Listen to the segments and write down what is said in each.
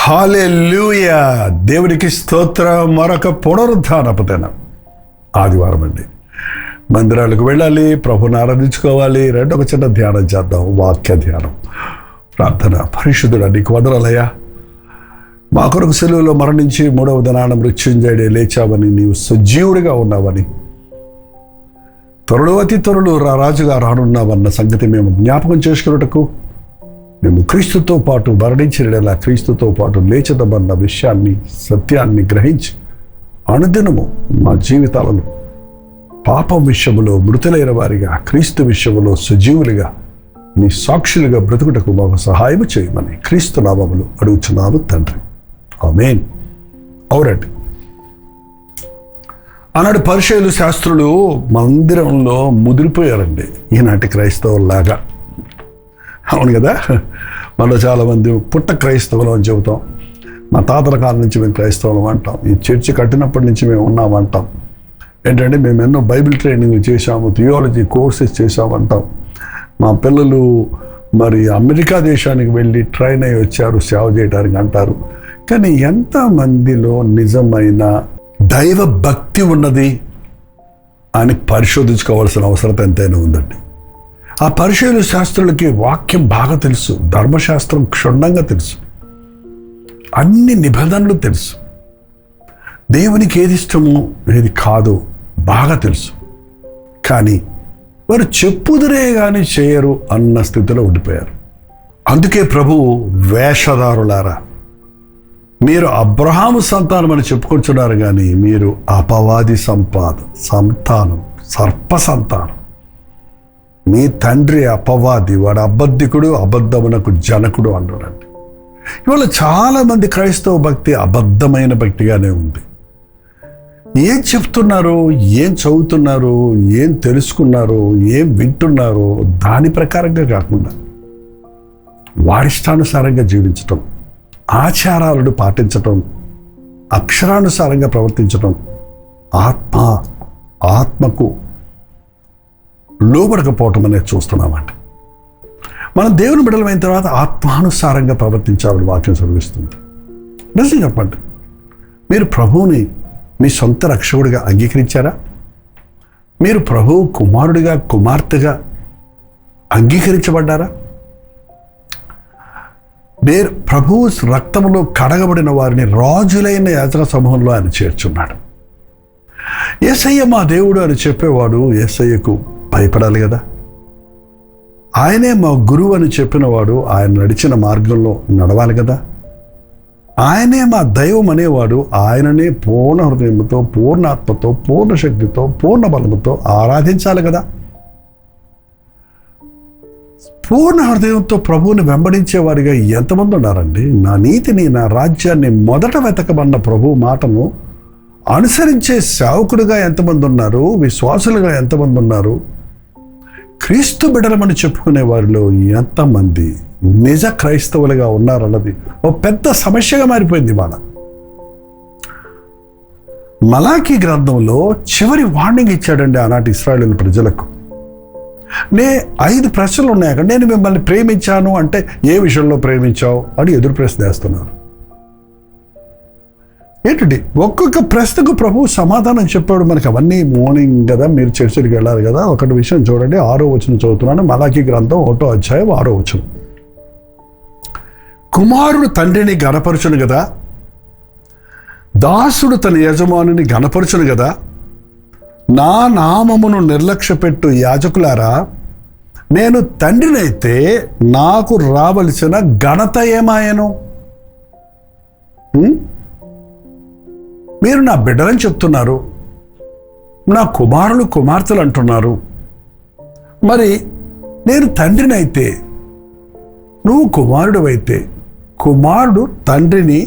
హల్లెలూయా! దేవునికి స్తోత్రం. మరొక పునరుద్ధానపు దినం ఆదివారం అండి. మందిరాలకు వెళ్ళాలి, ప్రభుని ఆరాధించుకోవాలి. ఒక చిన్న ధ్యానం చేద్దాం, వాక్య ధ్యానం, ప్రార్థన. పరిశుద్ధుడా, నీకు వందనాలయ్యా. మా కొరకు సెలువులో మరణించి 3వ దినాన మృత్యుంజయుడే లేచావని, నీవు సజీవుడిగా ఉన్నావని, త్వరలో అతి త్వరలో రాజుగా రానున్నావన్న సంగతి మేము జ్ఞాపకం చేసుకున్నటకు, మేము క్రీస్తుతో పాటు మరణించిన క్రీస్తుతో పాటు లేచదమన్న విషయాన్ని, సత్యాన్ని గ్రహించి అనుదినము మా జీవితాలను పాపం విషయములో మృతులైన వారిగా, క్రీస్తు విషయములో సజీవులుగా, నీ సాక్షులుగా బ్రతుకుటకు మాకు సహాయం చేయమని క్రీస్తు నామములో అడుగుచున్నాము తండ్రి, ఆమేన్. అవునండి, ఆనాడు పరిసయ్యులు శాస్త్రులు మందిరంలో ముదిరిపోయారండి, ఈనాటి క్రైస్తవుల్లాగా. అవును కదా, మనలో చాలామంది పుట్ట క్రైస్తవులు అని చెబుతాం. మా తాతల కాలం నుంచి మేము క్రైస్తవులం అంటాం. ఈ చర్చి కట్టినప్పటి నుంచి మేము ఉన్నామంటాం. ఏంటంటే మేము ఎన్నో బైబిల్ ట్రైనింగ్ చేశాము, థియాలజీ కోర్సెస్ చేశామంటాం. మా పిల్లలు మరి అమెరికా దేశానికి వెళ్ళి ట్రైన్ అయ్యి వచ్చారు సేవ చేయడానికి అంటారు. కానీ ఎంతమందిలో నిజమైన దైవ భక్తి ఉన్నది అని పరిశోధించుకోవాల్సిన అవసరం ఎంతైనా ఉందండి. ఆ పరిసయ్యుల శాస్త్రులకి వాక్యం బాగా తెలుసు, ధర్మశాస్త్రం క్షుణ్ణంగా తెలుసు, అన్ని నిబంధనలు తెలుసు, దేవునికి ఏది ఇష్టమో ఏది కాదో బాగా తెలుసు. కానీ వారు చెప్పుదురే కానీ చేయరు అన్న స్థితిలో ఉండిపోయారు. అందుకే ప్రభువు, వేషధారులారా, మీరు అబ్రహాము సంతానం అని చెప్పుకుంటున్నారు, కానీ మీరు అపవాది సంతానం, సర్ప సంతానం. మీ తండ్రి అపవాది, వాడు అబద్ధికుడు, అబద్ధమునకు జనకుడు అన్నాడండి. ఇవాళ చాలామంది క్రైస్తవ భక్తి అబద్ధమైన భక్తిగానే ఉంది. ఏం చెప్తున్నారో, ఏం చదువుతున్నారో, ఏం తెలుసుకున్నారో, ఏం వింటున్నారో దాని ప్రకారంగా కాకుండా వారిష్టానుసారంగా జీవించటం, ఆచారాలను పాటించటం, అక్షరానుసారంగా ప్రవర్తించటం, ఆత్మకు లోబడకపోవటం అనేది చూస్తున్నామండి. మనం దేవుని బిడ్డలమైన తర్వాత ఆత్మానుసారంగా ప్రవర్తించాలని వాక్యం చదివిస్తుంది. నిజం చెప్పండి, మీరు ప్రభువుని మీ సొంత రక్షకుడిగా అంగీకరించారా? మీరు ప్రభువు కుమారుడిగా, కుమార్తెగా అంగీకరించబడ్డారా? మీరు ప్రభువు రక్తములో కడగబడిన వారిని రాజులైన యాజక సమూహంలో ఆయన చేర్చున్నాడు. యేసయ్య మా దేవుడు అని చెప్పేవాడు యేసయ్యకు భయపడాలి కదా. ఆయనే మా గురువు అని చెప్పినవాడు ఆయన నడిచిన మార్గంలో నడవాలి కదా. ఆయనే మా దైవం అనేవాడు ఆయననే పూర్ణ హృదయంతో, పూర్ణాత్మతో, పూర్ణ శక్తితో, పూర్ణ బలముతో ఆరాధించాలి కదా. పూర్ణ హృదయంతో ప్రభువుని వెంబడించే వారిగా ఎంతమంది ఉన్నారండి? నా నీతిని, నా రాజ్యాన్ని మొదట వెతకమన్న ప్రభు మాటను అనుసరించే సేవకుడిగా ఎంతమంది ఉన్నారు? విశ్వాసులుగా ఎంతమంది ఉన్నారు? క్రీస్తు బిడ్డలమని చెప్పుకునే వారిలో ఎంతమంది నిజ క్రైస్తవులుగా ఉన్నారన్నది ఓ పెద్ద సమస్యగా మారిపోయింది. మలాకీ గ్రంథంలో చివరి వార్నింగ్ ఇచ్చాడండి ఆనాటి ఇశ్రాయేలు ప్రజలకు. 5 ప్రశ్నలు ఉన్నాయి అక్కడ. నేను మిమ్మల్ని ప్రేమించాను అంటే ఏ విషయంలో ప్రేమించావు అని ఎదురు ప్రశ్న వేస్తున్నారు. ఏంటండి, ఒక్కొక్క ప్రశ్నకు ప్రభు సమాధానం చెప్పాడు మనకు. అవన్నీ మార్నింగ్ కదా, మీరు చర్చికి వెళ్ళాలి కదా. ఒకటి విషయం చూడండి, 6వ వచనం చదువుతున్నాను. మలాకీ గ్రంథం 1వ అధ్యాయం 6వ వచనం. కుమారుడు తండ్రిని ఘనపరచును కదా, దాసుడు తన యజమానుని ఘనపరచును కదా. నా నామమును నిర్లక్ష్యపెట్టు యాజకులారా, నేను తండ్రినైతే నాకు రావలసిన ఘనత ఏమాయను? మీరు నా బిడ్డలని చెప్తున్నారు, నా కుమారులు కుమార్తెలు అంటున్నారు. మరి నేను తండ్రినైతే, నువ్వు కుమారుడు అయితే, కుమారుడు తండ్రిని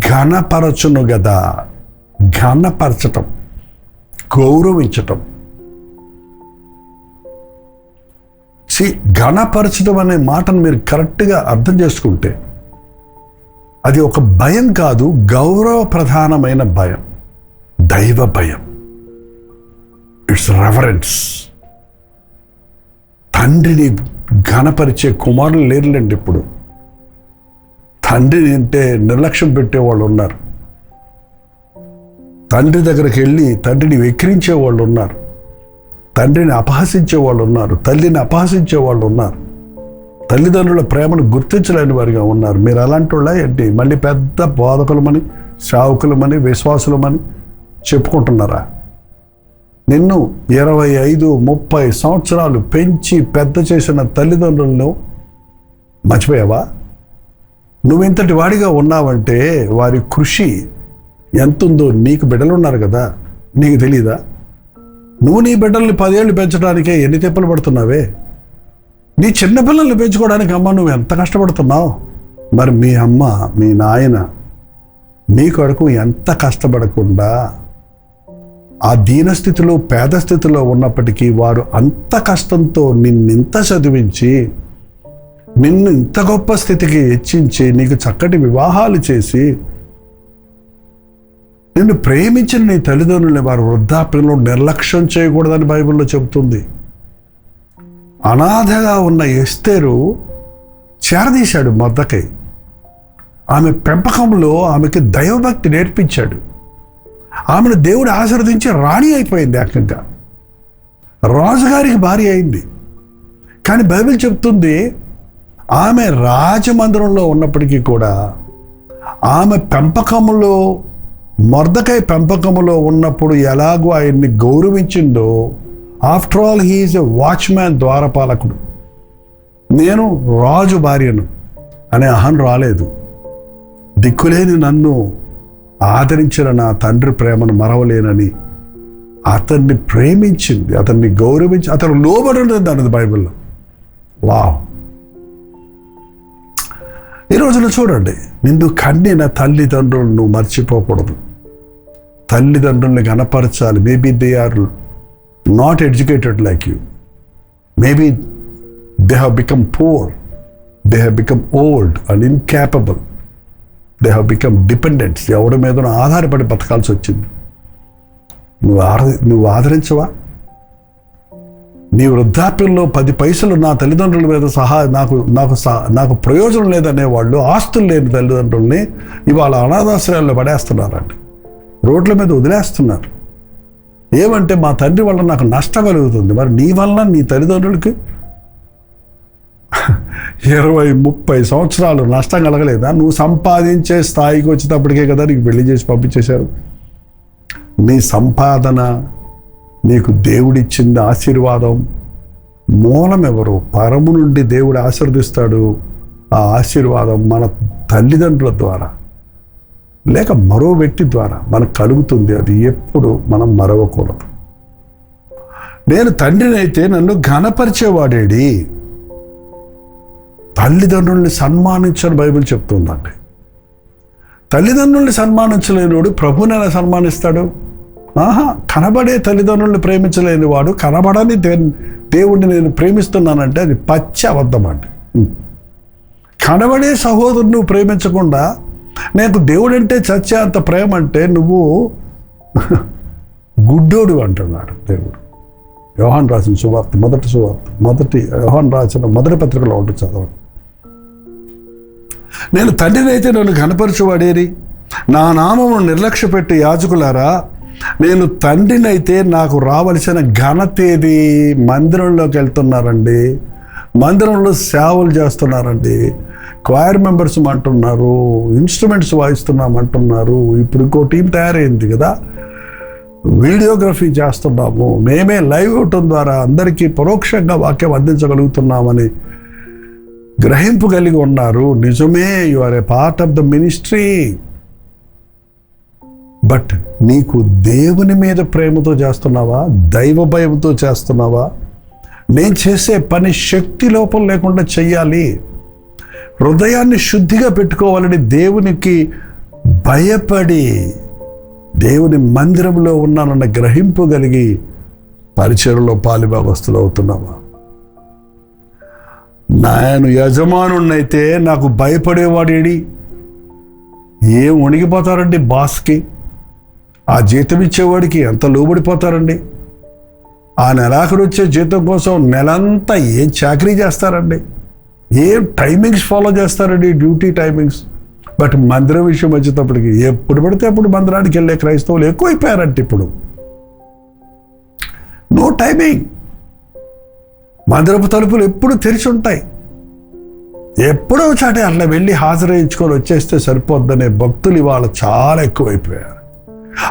ఘనపరచును కదా. ఘనపరచటం గౌరవించటం. ఘనపరచడం అనే మాటను మీరు కరెక్ట్గా అర్థం చేసుకుంటే అది ఒక భయం కాదు, గౌరవ ప్రధానమైన భయం, దైవ భయం. It's reverence. తండ్రిని ఘనపరిచే కుమారులు లేరులేండి ఇప్పుడు. తండ్రిని అంటే నిర్లక్ష్యం పెట్టేవాళ్ళు ఉన్నారు. తండ్రి దగ్గరికి వెళ్ళి తండ్రిని వెక్కిరించే వాళ్ళు ఉన్నారు. తండ్రిని అపహసించే వాళ్ళు ఉన్నారు. తల్లిని అపహసించే వాళ్ళు ఉన్నారు. తల్లిదండ్రుల ప్రేమను గుర్తించలేని వారిగా ఉన్నారు. మీరు అలాంటి వాళ్ళ ఏంటి? మళ్ళీ పెద్ద బోధకులమని, సేవకులమని, విశ్వాసులమని చెప్పుకుంటున్నారా? నిన్ను 25-30 సంవత్సరాలు పెంచి పెద్ద చేసిన తల్లిదండ్రులను మర్చిపోయావా? నువ్వింతటి వాడిగా ఉన్నావంటే వారి కృషి ఎంతుందో. నీకు బిడ్డలు ఉన్నారు కదా, నీకు తెలీదా? నువ్వు నీ బిడ్డల్ని 10 ఏళ్ళు పెంచడానికే ఎన్ని తిప్పలు పడుతున్నావే. నీ చిన్నపిల్లల్ని పెంచుకోవడానికి అమ్మ నువ్వు ఎంత కష్టపడుతున్నావు. మరి మీ అమ్మ, మీ నాయన మీ కొరకు ఎంత కష్టపడకుండా ఆ దీనస్థితిలో, పేద స్థితిలో ఉన్నప్పటికీ వారు అంత కష్టంతో నిన్నింత చదివించి, నిన్ను ఇంత గొప్ప స్థితికి హెచ్చించి, నీకు చక్కటి వివాహాలు చేసి, నిన్ను ప్రేమించిన నీ తల్లిదండ్రులని వారు వృద్ధాప్యంలో నిర్లక్ష్యం చేయకూడదని బైబిల్లో చెబుతుంది. అనాథగా ఉన్న ఎస్తేరు చేరదీశాడు మొర్దెకై. ఆమె పెంపకంలో ఆమెకి దైవభక్తి నేర్పించాడు. ఆమెను దేవుడు ఆశీర్వదించి రాణి అయిపోయింది. ఏకంగా రాజుగారికి భార్య అయింది. కానీ బైబిల్ చెప్తుంది ఆమె రాజమందిరంలో ఉన్నప్పటికీ కూడా ఆమె పెంపకములో, మొర్దెకై పెంపకములో ఉన్నప్పుడు ఎలాగో ఆయన్ని గౌరవించిందో, ఆఫ్టర్ ఆల్ హీఈస్ ఎ వాచ్మ్యాన్, ద్వారపాలకుడు, నేను రాజు భార్యను అనే అహం రాలేదు. దిక్కులేని నన్ను ఆదరించిన నా తండ్రి ప్రేమను మరవలేనని అతన్ని ప్రేమించింది, అతన్ని గౌరవించి, అతను లోబడి ఉండేది అన్నది బైబిల్లో. వావ్! ఈ రోజున చూడండి, నిన్ను కన్నిన తల్లిదండ్రులను నువ్వు మర్చిపోకూడదు. తల్లిదండ్రుల్ని గణపరచాలి. Maybe they are not educated like you. Maybe they have become poor, they have become old and incapable, they have become dependents. ఎవరి మీద ఆధారపడి బతకాల్సి వచ్చింది. నువ్వు ఆదరించవా? నీ వృద్ధాప్యంలో 10 పైసలు నా తల్లిదండ్రుల మీద నాకు ప్రయోజనం లేదనేవాళ్ళు, ఆస్తులు లేని తల్లిదండ్రుల్ని ఇవాళ అనాథాశ్రయాల్లో పడేస్తున్నారండి, రోడ్ల మీద వదిలేస్తున్నారు. ఏమంటే మా తండ్రి వల్ల నాకు నష్టం కలుగుతుంది. మరి నీ వల్ల నీ తల్లిదండ్రులకి 20-30 సంవత్సరాలు నష్టం కలగలేదా? నువ్వు సంపాదించే స్థాయికి వచ్చేటప్పటికే కదా నీకు పెళ్లి చేసి పంపించేశారు. నీ సంపాదన, నీకు దేవుడిచ్చింది ఆశీర్వాదం, మూలం ఎవరు? పరము నుండి దేవుడు ఆశీర్వదిస్తాడు. ఆ ఆశీర్వాదం మన తల్లిదండ్రుల ద్వారా లేక మరో వ్యక్తి ద్వారా మనకు కలుగుతుంది. అది ఎప్పుడు మనం మరవకూడదు. నేను తండ్రిని అయితే నన్ను ఘనపరిచేవాడేడి. తల్లిదండ్రుల్ని సన్మానించని బైబిల్ చెప్తుందండి. తల్లిదండ్రుల్ని సన్మానించలేనివాడు ప్రభుని ఎలా సన్మానిస్తాడు? కనబడే తల్లిదండ్రుల్ని ప్రేమించలేని వాడు కనబడని దేవుడిని నేను ప్రేమిస్తున్నానంటే అది పచ్చి అబద్ధం అండి. కనబడే సహోదరుడు నువ్వు ప్రేమించకుండా నాకు దేవుడంటే చచ్చే అంత ప్రేమ అంటే నువ్వు గుడ్డోడు అంటున్నాడు దేవుడు. యోహాను రాసిన సువార్త, యోహాను రాసిన మొదటి పత్రికలో ఉంటుంది, చదవండి. నేను తండ్రిని అయితే నన్ను ఘనపరచువాడేరి, నా నామమును నిర్లక్ష్య పెట్టి యాజకులారా, నేను తండ్రిని అయితే నాకు రావలసిన ఘనతేది? మందిరంలోకి వెళ్తున్నారండి, మందిరంలో సేవలు చేస్తున్నారండి, క్వైర్ మెంబర్స్ అంటున్నారు, ఇన్స్ట్రుమెంట్స్ వాయిస్తున్నామంటున్నారు. ఇప్పుడు ఇంకో టీం తయారైంది కదా, వీడియోగ్రఫీ చేస్తున్నాము, మేమే లైవ్ ఇవ్వటం ద్వారా అందరికీ పరోక్షంగా వాక్యం అందించగలుగుతున్నామని గ్రహింపు కలిగి ఉన్నారు. నిజమే, you are a part of the ministry. But నీకు దేవుని మీద ప్రేమతో చేస్తున్నావా? దైవ భయంతో చేస్తున్నావా? నేను చేసే పని శక్తి లోపం లేకుండా చెయ్యాలి, హృదయాన్ని శుద్ధిగా పెట్టుకోవాలని దేవునికి భయపడి దేవుని మందిరంలో ఉన్నానన్న గ్రహింపు కలిగి పరిచర్యలో పాలిభాగస్తులు అవుతున్నావా? నేను యజమానున్నైతే నాకు భయపడేవాడేడి? ఏం వణిగిపోతారండి బాస్కి? ఆ జీతం ఇచ్చేవాడికి ఎంత లోబడిపోతారండి? ఆ నెలాఖరు వచ్చే జీతం కోసం నెలంతా ఏం చాకరీ చేస్తారండి? ఏం టైమింగ్స్ ఫాలో చేస్తారండి, డ్యూటీ టైమింగ్స్. బట్ మందిరం విషయం వచ్చేటప్పటికి ఎప్పుడు పడితే అప్పుడు మందిరానికి వెళ్ళే క్రైస్తవులు ఎక్కువైపోయారంటే ఇప్పుడు. No timing. మందిరపు తలుపులు ఎప్పుడు తెరిచి ఉంటాయి. ఎప్పుడో చాటే అట్లా వెళ్ళి హాజరేయించుకొని వచ్చేస్తే సరిపోద్దనే భక్తులు ఇవాళ చాలా ఎక్కువైపోయారు.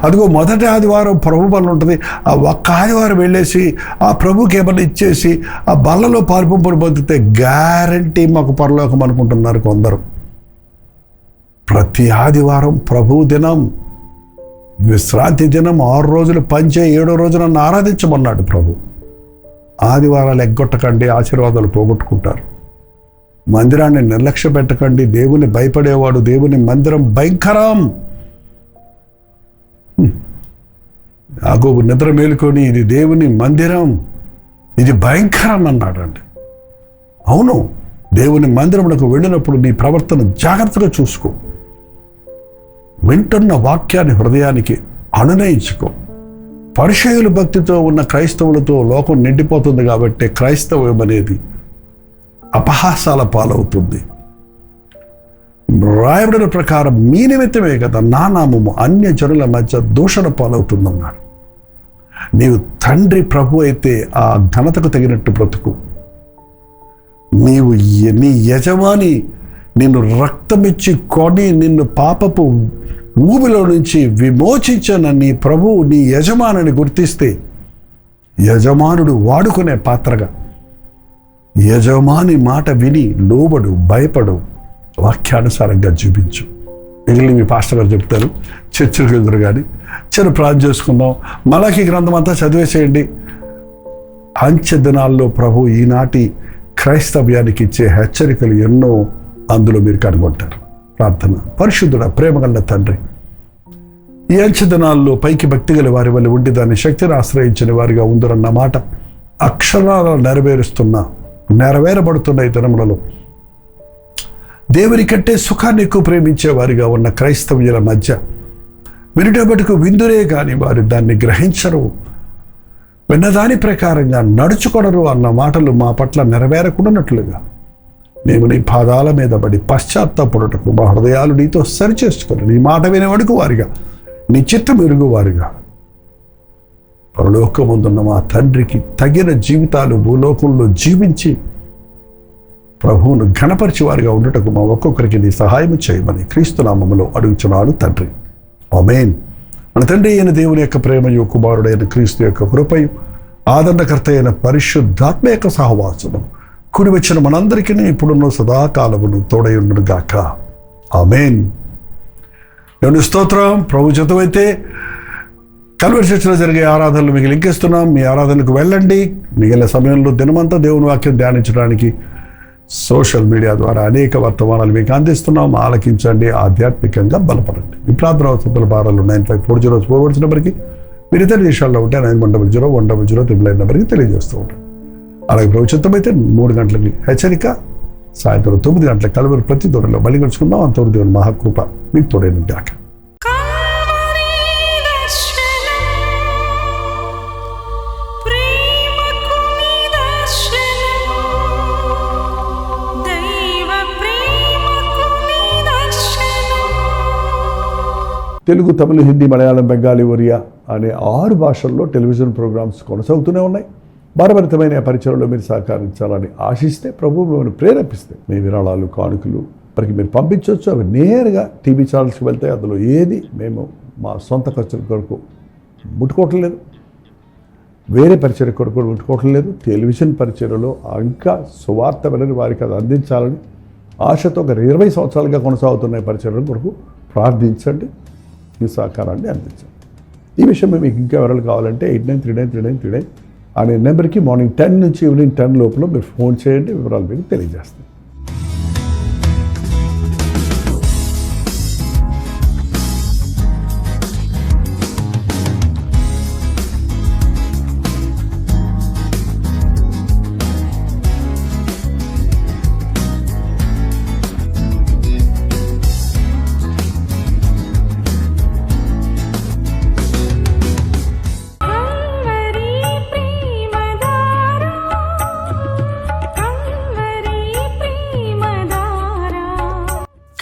అదిగో మొదటి ఆదివారం ప్రభు బల్ల ఉంటుంది, ఆ ఒక్క ఆదివారం వెళ్ళేసి ఆ ప్రభుకి ఏమన్నా ఇచ్చేసి ఆ బల్లలో పాల్పొంపుడు పొందితే గ్యారంటీ మాకు పరలోకం అనుకుంటున్నారు కొందరు. ప్రతి ఆదివారం ప్రభు దినం, విశ్రాంతి దినం, 6 రోజులు పంచే 7వ రోజున నన్ను ఆరాధించమన్నాడు ప్రభు. ఆదివారాలు ఎగ్గొట్టకండి, ఆశీర్వాదాలు పోగొట్టుకుంటారు. మందిరాన్ని నిర్లక్ష్య పెట్టకండి. దేవుని భయపడేవాడు, దేవుని మందిరం భయంకరం. యాకోబు నిద్ర మేలుకొని ఇది దేవుని మందిరం, ఇది భయంకరం అన్నాడండి. అవును, దేవుని మందిరమునకు వెళ్ళినప్పుడు నీ ప్రవర్తన జాగ్రత్తగా చూసుకో. వింటున్న వాక్యాన్ని హృదయానికి అనునయించుకో. పరిచయుల భక్తితో ఉన్న క్రైస్తవులతో లోకం నిండిపోతుంది కాబట్టి క్రైస్తవం అనేది అపహాసాల పాలవుతుంది. రాయబడిన ప్రకారం మీ నిమిత్తమే కదా నా నామము అన్య జనుల మధ్య దూషణ పాలవుతుందన్నాడు. నీవు తండ్రి ప్రభు అయితే ఆ ఘనతకు తగినట్టు బ్రతుకు. నీవు నీ యజమాని నిన్ను రక్తమిచ్చి కొని నిన్ను పాపపు ఊబిలో నుంచి విమోచించిన నీ ప్రభువు నీ యజమానిని గుర్తిస్తే యజమానుడు వాడుకునే పాత్రగా యజమాని మాట విని లోబడు, భయపడు, వాక్యానుసారంగా జీవించు. మిగిలిన మీ పాస్టర్ గారు చెప్తారు, చర్చలకు ఎదురు కానీ చిన్న ప్రార్థన చేసుకుందాం. మలాకీ గ్రంథం అంతా చదివేసేయండి. అంచె దినాల్లో ప్రభు ఈనాటి క్రైస్తవ్యానికి ఇచ్చే హెచ్చరికలు ఎన్నో అందులో మీరు కనుగొంటారు. ప్రార్థన. పరిశుద్ధుడ, ప్రేమగల తండ్రి, ఈ అంచె దినాల్లో పైకి భక్తి గల వారి వల్ల ఉండి దాన్ని శక్తిని ఆశ్రయించిన వారిగా ఉందరన్న మాట అక్షరాలు నెరవేరబడుతున్న ఈ దినములలో దేవుని కంటే సుఖాన్ని ఎక్కువ ప్రేమించే వారిగా ఉన్న క్రైస్తవ్యుల మధ్య వినుటబట్టుకు విందురే కానీ వారు దాన్ని గ్రహించరు, విన్నదాని ప్రకారంగా నడుచుకొనరు అన్న మాటలు మా పట్ల నెరవేరకుండానట్లుగా మేము నీ పాదాల మీద పడి పశ్చాత్తాపడుటకు మా హృదయాలు నీతో సరిచేసుకొని నీ మాట వినేవాడుకు వారిగా, నీ చిత్తం ఎరుగు వారిగా పరలోకముందున్న మా తండ్రికి తగిన జీవితాలు భూలోకంలో జీవించి ప్రభువును ఘనపరిచి వారిగా ఉండటకు మా ఒక్కొక్కరికి నీ సహాయం చేయమని క్రీస్తు నామములో అడుగుచున్నాడు తండ్రి. ఆమేన్. మన తండ్రి అయిన దేవుని యొక్క ప్రేమయు, కుమారుడైన క్రీస్తు యొక్క కృపయు, ఆదరణకర్త అయిన పరిశుద్ధాత్మ యొక్క సహవాసము కుడి వచ్చిన మనందరికీ ఇప్పుడున్న సదాకాలమును తోడయుండును గాక. ఆమేన్. దేవుని స్తోత్రం. ప్రభు చిత్తమైతే కల్వరి చర్చిలో జరిగే ఆరాధనలు మీకు లింక్ ఇస్తున్నాం. మీ ఆరాధనకు వెళ్ళండి. మిగిలిన సమయంలో దినమంతా దేవుని వాక్యం ధ్యానించడానికి సోషల్ మీడియా ద్వారా అనేక వర్తమానాలు మీకు అందిస్తున్నాం. ఆలకించండి, ఆధ్యాత్మికంగా బలపడండి. మీ ప్రార్థన అవసరాల భారాలు 9540 నెంబర్కి, మీరు ఇతర దేశాల్లో ఉంటే 9100 నెంబర్కి తెలియజేస్తూ ఉంటారు. అలాగే ప్రభుత్వమైతే 3 గంటలకి హెచ్చరిక, సాయంత్రం 9 గంటల కలువరి ప్రతి దూరంలో మళ్ళీ కలుసుకుందాం. అంతవరకు దేవుని మహాకృప మీకు తోడైన గాక. తెలుగు, తమిళ, హిందీ, మలయాళం, బెంగాలీ, ఒరియా అనే 6 భాషల్లో టెలివిజన్ ప్రోగ్రామ్స్ కొనసాగుతూనే ఉన్నాయి. భారభరితమైన పరిచయంలో మీరు సహకరించాలని ఆశిస్తే, ప్రభు మిమ్మల్ని ప్రేరేపిస్తే మీ విరాళాలు, కానుకలు వారికి మీరు పంపించవచ్చు. అవి నేరుగా టీవీ ఛానల్స్కి వెళ్తాయి. అందులో ఏది మేము మా సొంత ఖర్చుల కొరకు ముట్టుకోవటం లేదు, వేరే పరిచయ కొరకు ముట్టుకోవటం లేదు. టెలివిజన్ పరిచయలో ఇంకా సువార్త వినని వారికి అది అందించాలని ఆశతో ఒక 20 సంవత్సరాలుగా కొనసాగుతున్న పరిచయం కొరకు ప్రార్థించండి, మీ సహకారాన్ని అందించండి. ఈ విషయం మీకు ఇంకా వివరాలు కావాలంటే 89393939 అనే నెంబర్కి మార్నింగ్ 10 నుంచి ఈవినింగ్ 10 లోపల మీరు ఫోన్ చేయండి. వివరాలు మీకు తెలియజేస్తాం.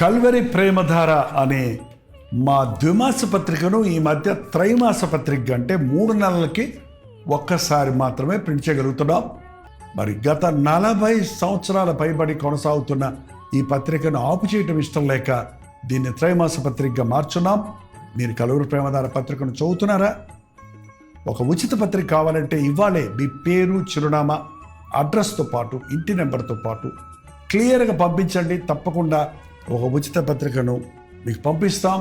కల్వరి ప్రేమధార అనే మా ద్విమాస పత్రికను ఈ మధ్య త్రైమాస పత్రిక అంటే 3 నెలలకి ఒక్కసారి మాత్రమే ప్రింట్ చేయగలుగుతున్నాం. మరి గత 40 సంవత్సరాల పైబడి కొనసాగుతున్న ఈ పత్రికను ఆపు చేయటం ఇష్టం లేక దీన్ని త్రైమాస పత్రికగా మార్చున్నాం. మీరు కల్వరి ప్రేమధార పత్రికను చదువుతున్నారా? ఒక ఉచిత పత్రిక కావాలంటే ఇవ్వాలే మీ పేరు, చిరునామా, అడ్రస్తో పాటు ఇంటి నెంబర్తో పాటు క్లియర్గా పంపించండి. తప్పకుండా ఒక ఉచిత పత్రికను మీకు పంపిస్తాం.